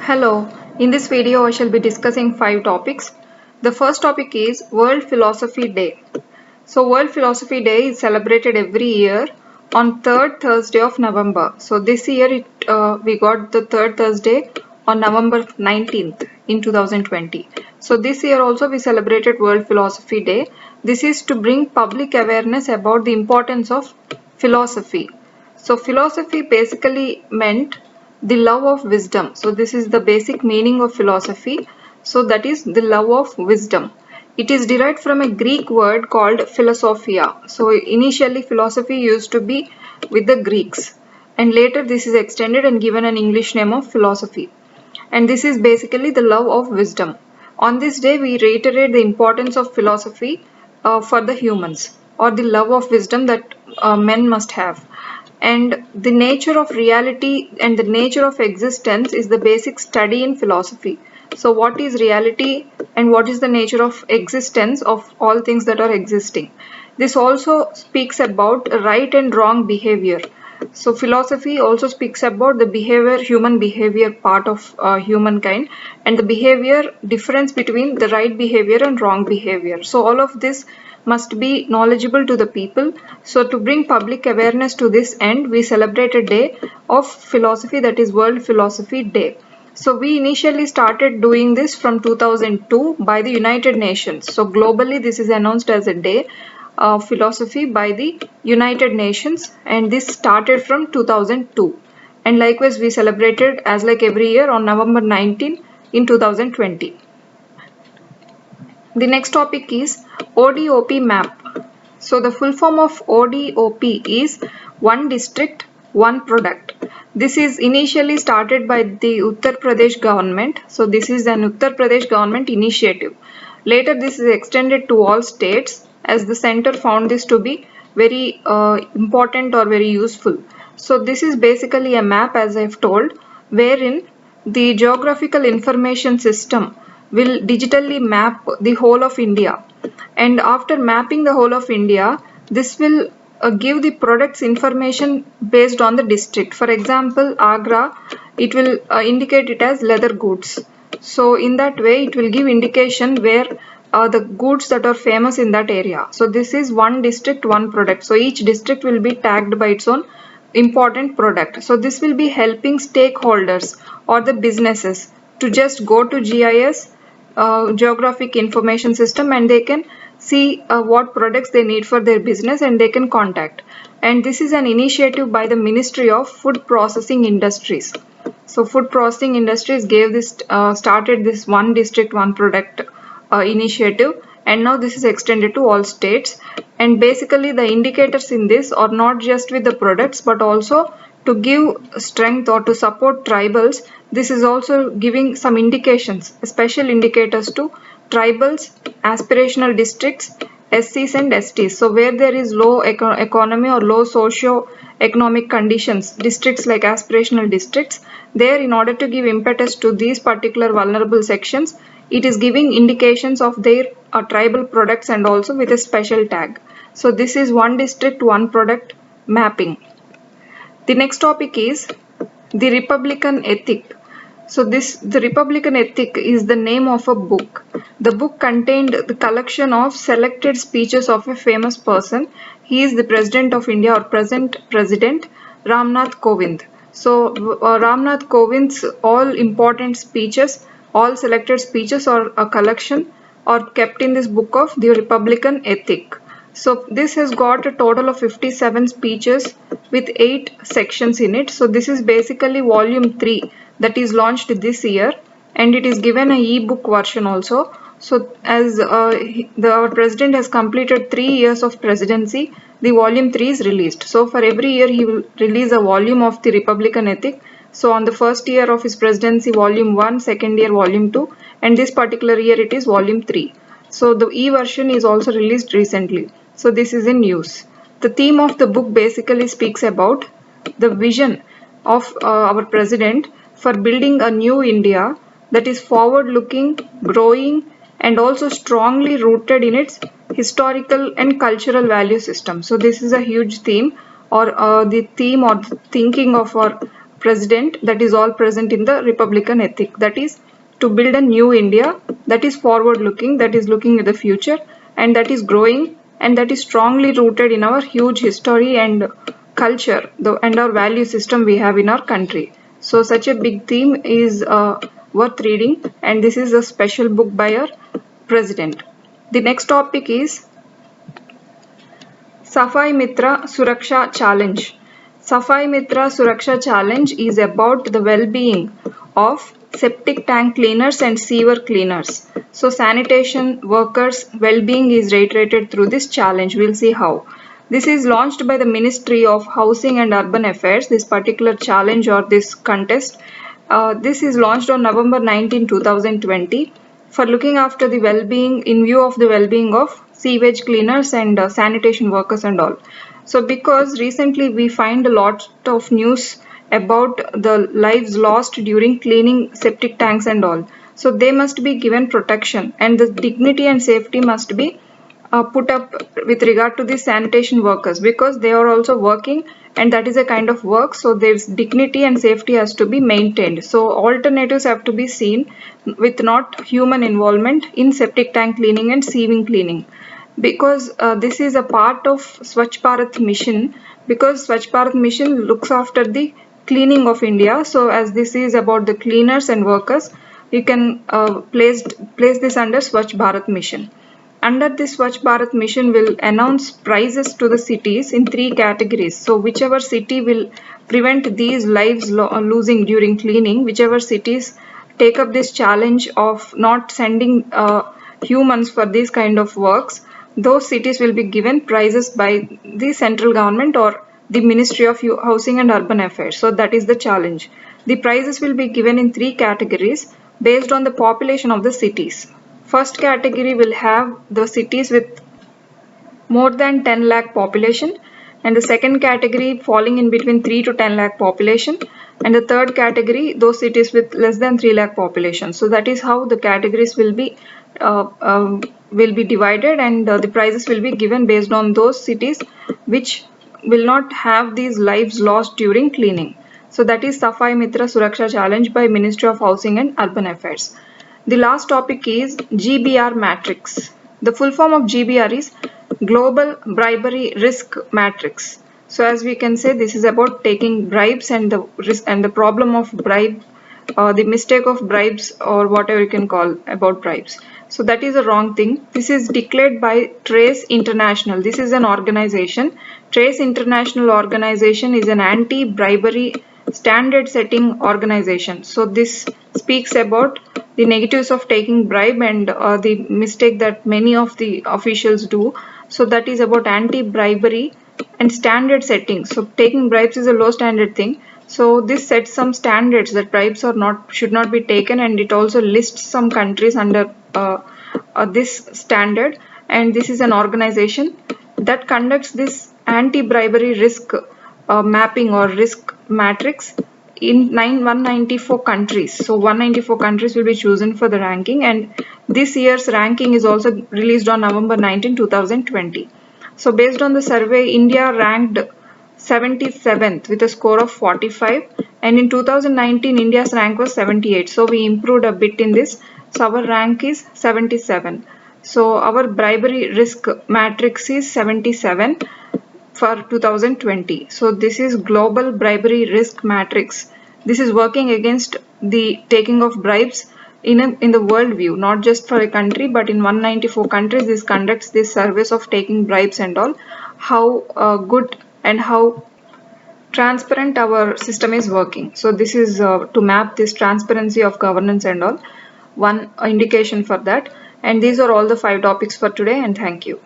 Hello, in this video I shall be discussing 5 topics. The first topic is World Philosophy Day. So World Philosophy Day is celebrated every year on 3rd Thursday of November. So this year we got the 3rd Thursday on November 19th in 2020. So this year also we celebrated World Philosophy Day. This is to bring public awareness about the importance of philosophy. So philosophy basically meant the love of wisdom. So this is the basic meaning of philosophy. So that is the love of wisdom. It is derived from a Greek word called philosophia. So initially philosophy used to be with the Greeks, and later this is extended and given an English name of philosophy. And this is basically the love of wisdom. On this day we reiterate the importance of philosophy for the humans, or the love of wisdom that men must have. And the nature of reality and the nature of existence is the basic study in philosophy. So what is reality and what is the nature of existence of all things that are existing? This also speaks about right and wrong behavior. So philosophy also speaks about the behavior, human behavior part of humankind, and the behavior difference between the right behavior and wrong behavior. So all of this must be knowledgeable to the people. So to bring public awareness to this end, we celebrate a day of philosophy, that is World Philosophy Day. So we initially started doing this from 2002 by the United Nations. So globally this is announced as a day of philosophy by the United Nations, and this started from 2002. And likewise we celebrated as like every year on November 19 in 2020. The next topic is ODOP map. So the full form of ODOP is One District, One Product. This is initially started by the Uttar Pradesh government. So this is an Uttar Pradesh government initiative. Later this is extended to all states, as the center found this to be very important or very useful. So this is basically a map, as I've told, wherein the geographical information system will digitally map the whole of India, and after mapping the whole of India, this will give the products information based on the district. For example, Agra, it will indicate it as leather goods. So in that way it will give indication where the goods that are famous in that area. So this is one district, one product. So each district will be tagged by its own important product. So this will be helping stakeholders or the businesses to just go to GIS, geographic information system, and they can see what products they need for their business, and they can contact. And this is an initiative by the Ministry of Food Processing Industries. So food processing industries gave this started this one district one product initiative, and now this is extended to all states. And basically the indicators in this are not just with the products, but also to give strength or to support tribals. This is also giving some indications, special indicators to tribals, aspirational districts, SCs and STs. So where there is low economy or low socio-economic conditions, districts like aspirational districts, there, in order to give impetus to these particular vulnerable sections, it is giving indications of their tribal products, and also with a special tag. So this is one district, one product mapping. The next topic is the Republican Ethic. So the Republican Ethic is the name of a book. The book contained the collection of selected speeches of a famous person. He is the President of India, or present President Ramnath Kovind. So Ramnath Kovind's all important speeches, all selected speeches, or a collection, are kept in this book of the Republican Ethic. So this has got a total of 57 speeches with 8 sections in it. So this is basically volume 3 that is launched this year, and it is given an e-book version also. So as our president has completed 3 years of presidency, the volume 3 is released. So for every year he will release a volume of the Republican Ethic. So on the first year of his presidency, volume 1, second year volume 2, and this particular year it is volume 3. So the e-version is also released recently. So this is in use. The theme of the book basically speaks about the vision of our president for building a new India that is forward-looking, growing, and also strongly rooted in its historical and cultural value system. So this is a huge theme, or the theme or the thinking of our president that is all present in the Republican ethic, that is to build a new India that is forward looking, that is looking at the future, and that is growing, and that is strongly rooted in our huge history and culture and our value system we have in our country. So such a big theme is worth reading, and this is a special book by our president. The next topic is Safai Mitra Suraksha Challenge. Safai Mitra Suraksha Challenge is about the well-being of septic tank cleaners and sewer cleaners. So sanitation workers' well-being is reiterated through this challenge. We'll see how. This is launched by the Ministry of Housing and Urban Affairs, this particular challenge or this contest. This is launched on November 19, 2020 for looking after the well-being in view of the well-being of sewage cleaners and sanitation workers and all. So because recently we find a lot of news about the lives lost during cleaning septic tanks and all. So they must be given protection, and the dignity and safety must be put up with regard to the sanitation workers, because they are also working and that is a kind of work. So there's dignity and safety has to be maintained. So alternatives have to be seen with not human involvement in septic tank cleaning and sieving cleaning, because this is a part of Swachh Bharat mission, because Swachh Bharat mission looks after the cleaning of India. So as this is about the cleaners and workers, you can place this under Swachh Bharat mission. Under this Swachh Bharat mission will announce prizes to the cities in 3 categories. So whichever city will prevent these lives losing during cleaning, whichever cities take up this challenge of not sending humans for these kind of works, those cities will be given prizes by the central government or the Ministry of Housing and Urban Affairs. So that is the challenge. The prizes will be given in 3 categories based on the population of the cities. First category will have the cities with more than 10 lakh population, and the second category falling in between 3 to 10 lakh population, and the third category those cities with less than 3 lakh population. So that is how the categories will be divided, and the prizes will be given based on those cities which will not have these lives lost during cleaning. So that is Safai Mitra Suraksha Challenge by Ministry of Housing and Urban Affairs. The last topic is GBR Matrix. The full form of GBR is Global Bribery Risk Matrix. So as we can say, this is about taking bribes and the risk and the problem of bribe, the mistake of bribes, or whatever you can call about bribes. So that is a wrong thing. This is declared by Trace International. This is an organization. Trace International organization is an anti-bribery standard setting organization. So this speaks about the negatives of taking bribe and the mistake that many of the officials do. So that is about anti-bribery and standard setting. So taking bribes is a low standard thing. So this sets some standards that bribes should not be taken, and it also lists some countries under this standard. And this is an organization that conducts this anti-bribery risk mapping or risk matrix in 194 countries. So 194 countries will be chosen for the ranking, and this year's ranking is also released on November 19, 2020. So based on the survey, India ranked 77th with a score of 45, and in 2019 India's rank was 78. So we improved a bit in this. So our rank is 77. So our bribery risk matrix is 77 for 2020. So this is Global Bribery Risk Matrix. This is working against the taking of bribes in the world view, not just for a country, but in 194 countries. This conducts this surveys of taking bribes and all, how good and how transparent our system is working. So this is to map this transparency of governance and all, one indication for that. And these are all the 5 topics for today, and thank you.